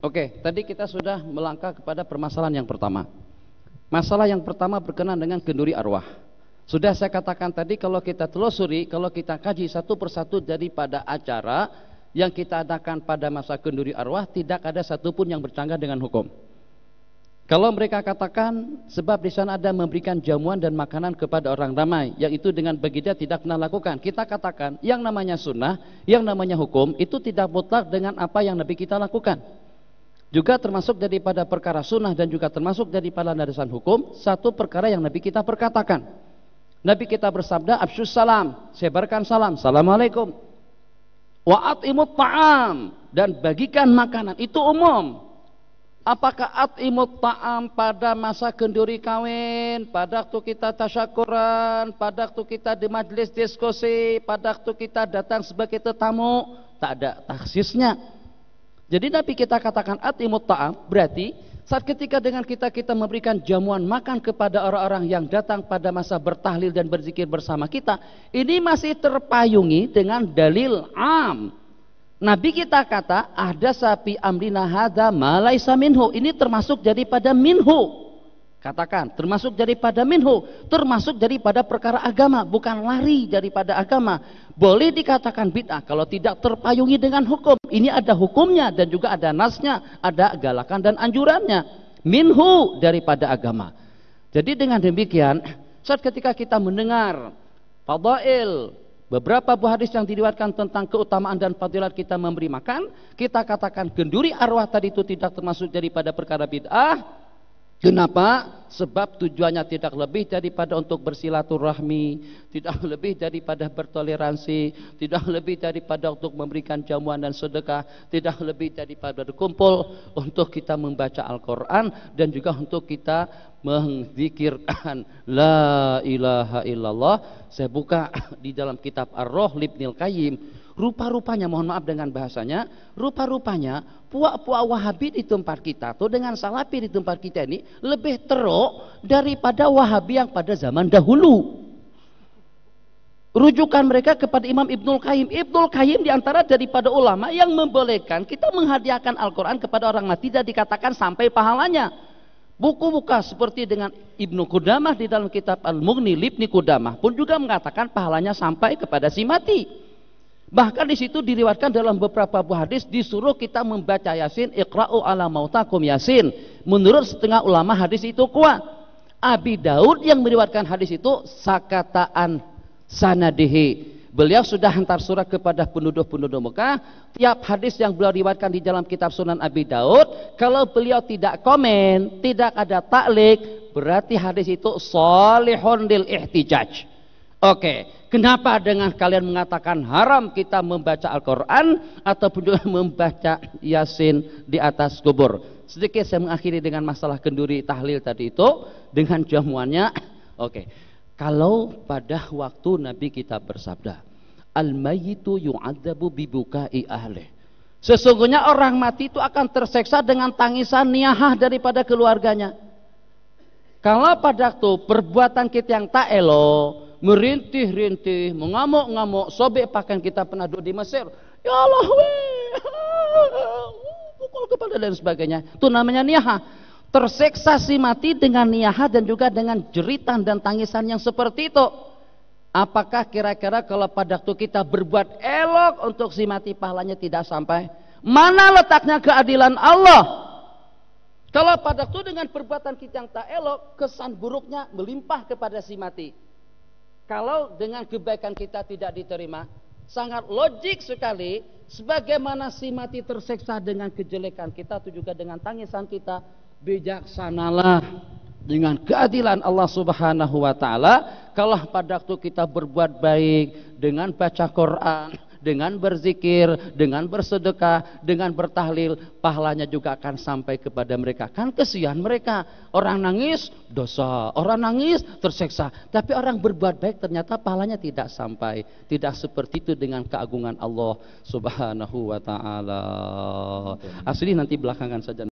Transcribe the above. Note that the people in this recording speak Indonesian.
Oke, tadi kita sudah melangkah kepada permasalahan yang pertama. Masalah yang pertama berkenaan dengan kenduri arwah. Sudah saya katakan tadi, kalau kita telusuri, kalau kita kaji satu persatu daripada acara yang kita adakan pada masa kenduri arwah, tidak ada satupun yang bercanggah dengan hukum. Kalau mereka katakan sebab di sana ada memberikan jamuan dan makanan kepada orang ramai, yang itu dengan baginda tidak pernah lakukan, kita katakan yang namanya sunnah, yang namanya hukum itu tidak mutlak dengan apa yang Nabi kita lakukan. Juga termasuk daripada perkara sunnah dan juga termasuk daripada landasan hukum, satu perkara yang Nabi kita perkatakan. Nabi kita bersabda, "Afsyus salam," sebarkan salam, "Assalamualaikum." "Wa at'imut ta'am," dan bagikan makanan, itu umum. Apakah at'imut ta'am pada masa kenduri kawin, pada waktu kita tasyakuran, pada waktu kita di majelis diskusi, pada waktu kita datang sebagai tetamu? Tak ada taksisnya. Jadi Nabi kita katakan at'imut ta'am, berarti saat ketika dengan kita memberikan jamuan makan kepada orang-orang yang datang pada masa bertahlil dan berzikir bersama kita, ini masih terpayungi dengan dalil am. Nabi kita kata ada sapi amrina hadza ma laisa minhu, ini termasuk daripada minhu. Katakan termasuk daripada minhu, termasuk daripada perkara agama, bukan lari daripada agama. Boleh dikatakan bid'ah kalau tidak terpayungi dengan hukum. Ini ada hukumnya dan juga ada nasnya, ada galakan dan anjurannya. Minhu, daripada agama. Jadi dengan demikian, saat ketika kita mendengar fadail, beberapa buah hadis yang diriwayatkan tentang keutamaan dan fadilat kita memberi makan, kita katakan kenduri arwah tadi itu tidak termasuk daripada perkara bid'ah. Kenapa? Sebab tujuannya tidak lebih daripada untuk bersilaturahmi, tidak lebih daripada bertoleransi, tidak lebih daripada untuk memberikan jamuan dan sedekah, tidak lebih daripada berkumpul untuk kita membaca Al-Quran dan juga untuk kita menzikirkan La ilaha illallah. Saya buka di dalam kitab Ar-Ruh Ibnul Qayyim. Rupa-rupanya, mohon maaf dengan bahasanya, rupa-rupanya puak-puak Wahabi di tempat kita atau dengan Salafi di tempat kita ini lebih teruk daripada Wahabi yang pada zaman dahulu. Rujukan mereka kepada Imam Ibnul Qayyim. Ibnul Qayyim diantara daripada ulama yang membolehkan kita menghadiahkan Al-Quran kepada orang mati dan dikatakan sampai pahalanya. Buku-buku seperti dengan Ibnu Qudamah di dalam kitab Al-Mughni Libni Qudamah pun juga mengatakan pahalanya sampai kepada si mati. Bahkan di situ diriwayatkan dalam beberapa buah hadis disuruh kita membaca Yasin, Iqra'u ala mautakum Yasin. Menurut setengah ulama hadis itu kuat. Abi Daud yang meriwayatkan hadis itu sakataan sanadihi. Beliau sudah hantar surat kepada penduduk-penduduk Mekah. Tiap hadis yang beliau riwayatkan di dalam kitab Sunan Abi Daud, kalau beliau tidak komen, tidak ada taklik, berarti hadis itu shalihun lil ihtijaj. Oke, kenapa dengan kalian mengatakan haram kita membaca Al-Quran ataupun juga membaca Yasin di atas kubur? Sedikit saya mengakhiri dengan masalah kenduri tahlil tadi itu dengan jamuannya. Oke, kalau pada waktu Nabi kita bersabda, al-mayyitu yu'adzabu bibukai ahli. Sesungguhnya orang mati itu akan terseksa dengan tangisan niyahah daripada keluarganya. Kalau pada waktu perbuatan kita yang tak elok, merintih-rintih, mengamuk-ngamuk, sobek pakaian kita pernah duduk di Mesir, ya Allah pukul kepala dan sebagainya, itu namanya niyahah. Terseksa si mati dengan niyahah dan juga dengan jeritan dan tangisan yang seperti itu. Apakah kira-kira kalau pada waktu kita berbuat elok untuk si mati pahalanya tidak sampai? Mana letaknya keadilan Allah? Kalau pada waktu dengan perbuatan kita yang tak elok, kesan buruknya melimpah kepada si mati. Kalau dengan kebaikan kita tidak diterima, sangat logik sekali sebagaimana si mati terseksa dengan kejelekan kita, itu juga dengan tangisan kita. Bijaksanalah dengan keadilan Allah Subhanahu wa taala kalau pada waktu kita berbuat baik dengan baca Quran, dengan berzikir, dengan bersedekah, dengan bertahlil, pahalanya juga akan sampai kepada mereka. Kan kesian mereka, orang nangis dosa, orang nangis terseksa, tapi orang berbuat baik ternyata pahalanya tidak sampai. Tidak seperti itu dengan keagungan Allah Subhanahu wa taala. Asli nanti belakangan saja.